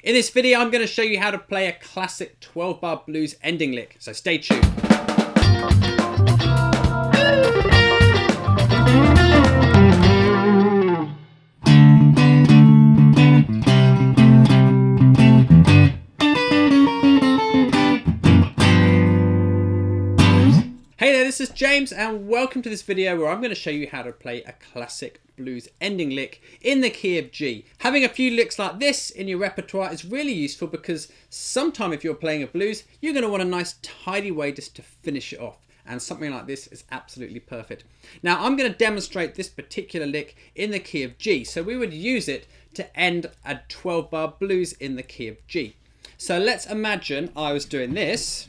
In this video, I'm going to show you how to play a classic 12-bar blues ending lick, so stay tuned. Hey there, this is James and welcome to this video where I'm going to show you how to play a classic blues ending lick in the key of G. Having a few licks like this in your repertoire is really useful because sometime if you're playing a blues, you're going to want a nice tidy way just to finish it off. And something like this is absolutely perfect. Now I'm going to demonstrate this particular lick in the key of G. So we would use it to end a 12-bar blues in the key of G. So let's imagine I was doing this.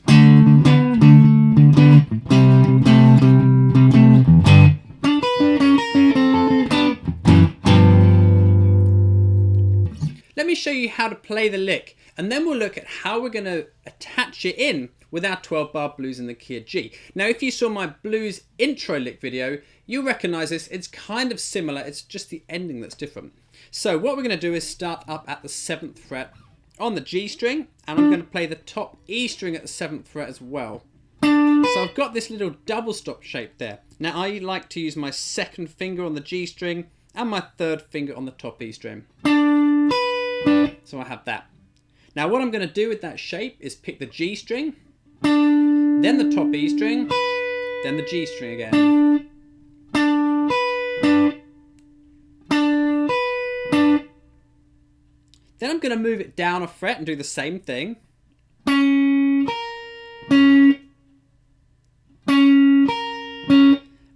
Let me show you how to play the lick and then we'll look at how we're going to attach it in with our 12-bar blues in the key of G. Now if you saw my blues intro lick video, you'll recognize this. It's kind of similar, it's just the ending that's different. So what we're going to do is start up at the 7th fret on the G string, and I'm going to play the top E string at the 7th fret as well. So I've got this little double stop shape there. Now I like to use my 2nd finger on the G string and my 3rd finger on the top E string. So I have that. Now what I'm going to do with that shape is pick the G string, then the top E string, then the G string again. Then I'm going to move it down a fret and do the same thing.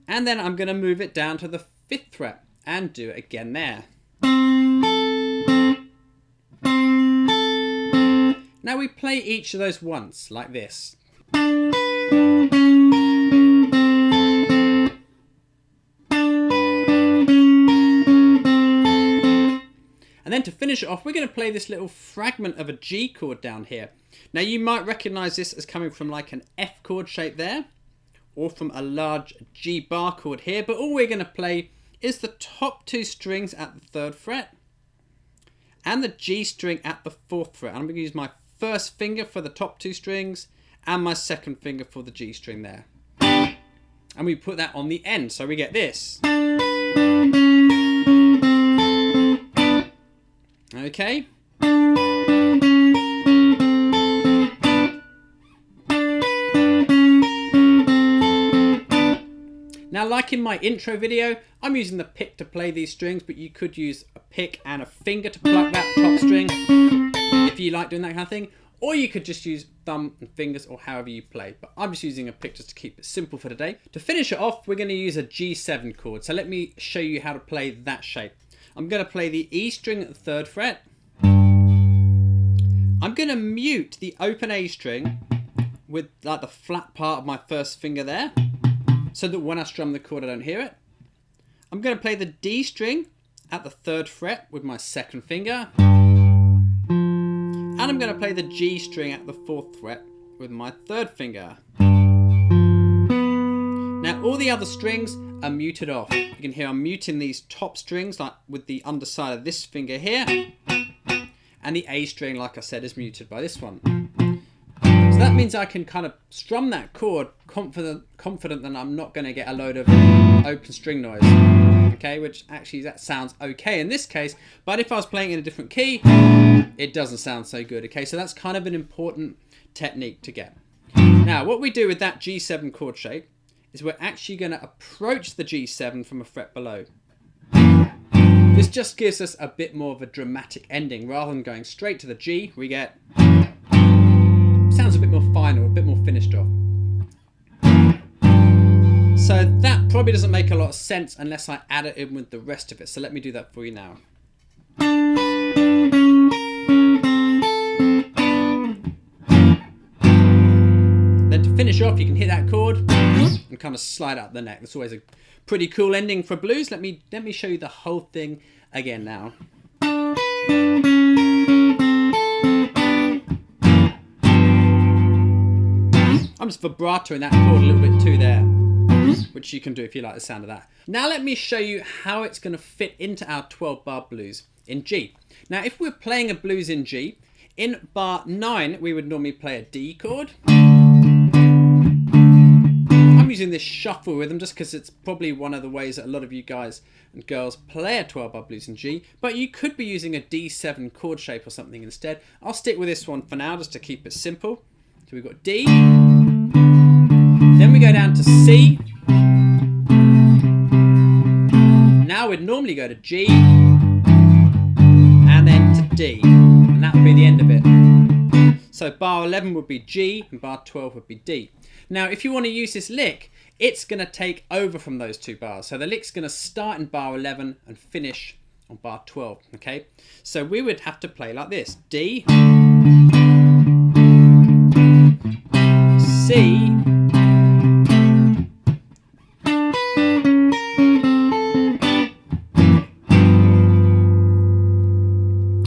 And then I'm going to move it down to the 5th fret and do it again there. Now we play each of those once, like this. And then to finish it off, we're going to play this little fragment of a G chord down here. Now you might recognize this as coming from like an F chord shape there, or from a large G bar chord here, but all we're going to play is the top 2 strings at the 3rd fret and the G string at the 4th fret. And I'm going to use my 1st finger for the top 2 strings and my 2nd finger for the G string there. And we put that on the end, so we get this. Okay. Now, like in my intro video, I'm using the pick to play these strings, but you could use a pick and a finger to pluck that top string if you like doing that kind of thing. Or you could just use thumb and fingers or however you play. But I'm just using a pick just to keep it simple for today. To finish it off, we're going to use a G7 chord. So let me show you how to play that shape. I'm going to play the E string at the 3rd fret. I'm going to mute the open A string with like the flat part of my 1st finger there, so that when I strum the chord I don't hear it. I'm going to play the D string at the 3rd fret with my 2nd finger. And I'm going to play the G string at the 4th fret with my 3rd finger. Now all the other strings are muted off. You can hear I'm muting these top strings like with the underside of this finger here. And the A string, like I said, is muted by this one. So that means I can kind of strum that chord confident that I'm not going to get a load of open string noise. Okay, which actually that sounds okay in this case, but if I was playing in a different key, it doesn't sound so good. Okay, so that's kind of an important technique to get. Now, what we do with that G7 chord shape is we're actually going to approach the G7 from a fret below. This just gives us a bit more of a dramatic ending. Rather than going straight to the G, we get... sounds a bit more final, a bit more finished off. So that probably doesn't make a lot of sense unless I add it in with the rest of it. So let me do that for you now. Then to finish off, you can hit that chord and kind of slide up the neck. That's always a pretty cool ending for blues. Let me show you the whole thing again now. I'm just vibratoing that chord a little bit too there, which you can do if you like the sound of that. Now let me show you how it's going to fit into our 12-bar blues in G. Now if we're playing a blues in G, in bar 9 we would normally play a D chord. I'm using this shuffle rhythm just because it's probably one of the ways that a lot of you guys and girls play a 12 bar blues in G, but you could be using a D7 chord shape or something instead. I'll stick with this one for now just to keep it simple. So we've got D, then we go down to C. Now we'd normally go to G, and then to D, and that would be the end of it. So bar 11 would be G, and bar 12 would be D. Now if you want to use this lick, it's going to take over from those two bars. So the lick's going to start in bar 11 and finish on bar 12, okay? So we would have to play like this. D, C,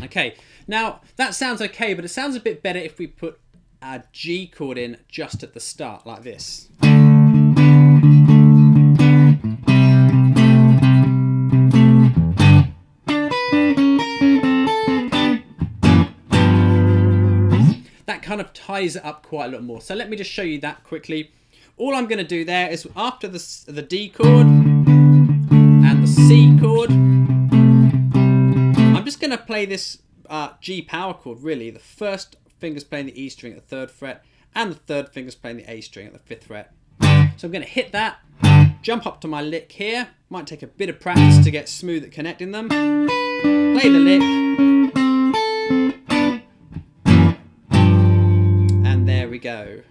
okay, now that sounds okay, but it sounds a bit better if we put a G chord in just at the start, like this. That kind of ties it up quite a lot more. So let me just show you that quickly. All I'm going to do there is after the D chord and the C chord, I'm just going to play this G power chord, really. The first finger's playing the E string at the 3rd fret, and the 3rd finger's playing the A string at the 5th fret. So I'm going to hit that, jump up to my lick here. Might take a bit of practice to get smooth at connecting them. Play the lick. And there we go.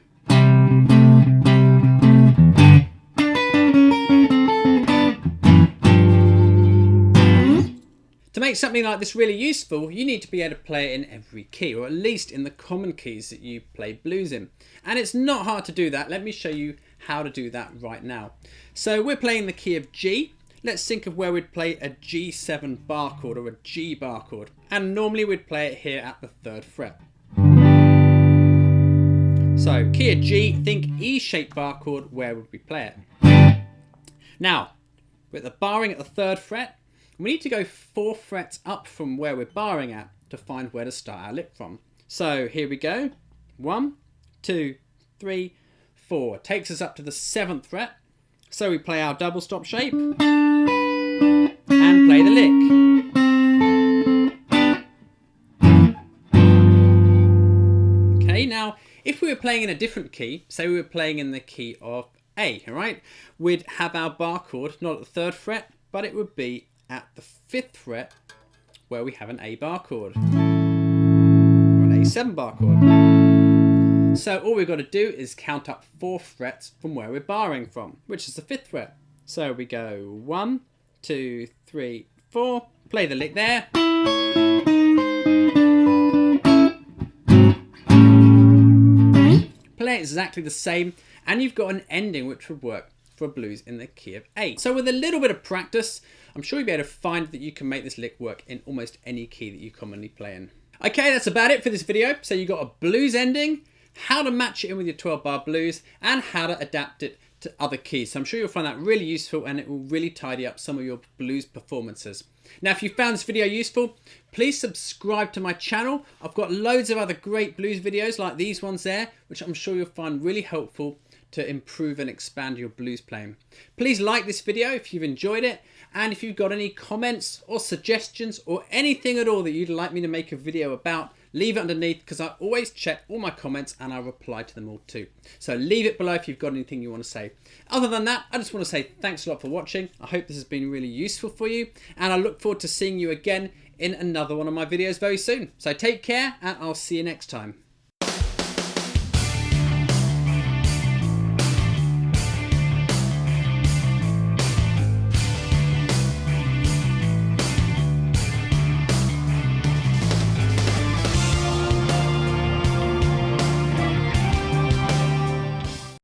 To make something like this really useful, you need to be able to play it in every key, or at least in the common keys that you play blues in. And it's not hard to do that. Let me show you how to do that right now. So we're playing the key of G. Let's think of where we'd play a G7 bar chord or a G bar chord. And normally we'd play it here at the 3rd fret. So key of G, think E-shaped bar chord, where would we play it? Now, with the barring at the 3rd fret, we need to go 4 frets up from where we're barring at to find where to start our lick from. So here we go. 1, 2, 3, 4. Takes us up to the 7th fret. So we play our double stop shape and play the lick. Okay, now if we were playing in a different key, say we were playing in the key of A, all right, we'd have our bar chord not at the 3rd fret, but it would be at the 5th fret where we have an A bar chord or an A7 bar chord. So all we've got to do is count up 4 frets from where we're barring from, which is the 5th fret. So we go 1, 2, 3, 4, play the lick there. Play it exactly the same, and you've got an ending which would work for blues in the key of A. So with a little bit of practice, I'm sure you'll be able to find that you can make this lick work in almost any key that you commonly play in. Okay, that's about it for this video. So you got a blues ending, how to match it in with your 12 bar blues, and how to adapt it to other keys. So I'm sure you'll find that really useful, and it will really tidy up some of your blues performances. Now, if you found this video useful, please subscribe to my channel. I've got loads of other great blues videos like these ones there, which I'm sure you'll find really helpful to improve and expand your blues playing. Please like this video if you've enjoyed it, and if you've got any comments or suggestions or anything at all that you'd like me to make a video about, leave it underneath, because I always check all my comments and I reply to them all too. So leave it below if you've got anything you want to say. Other than that, I just want to say thanks a lot for watching. I hope this has been really useful for you, and I look forward to seeing you again in another one of my videos very soon. So take care, and I'll see you next time.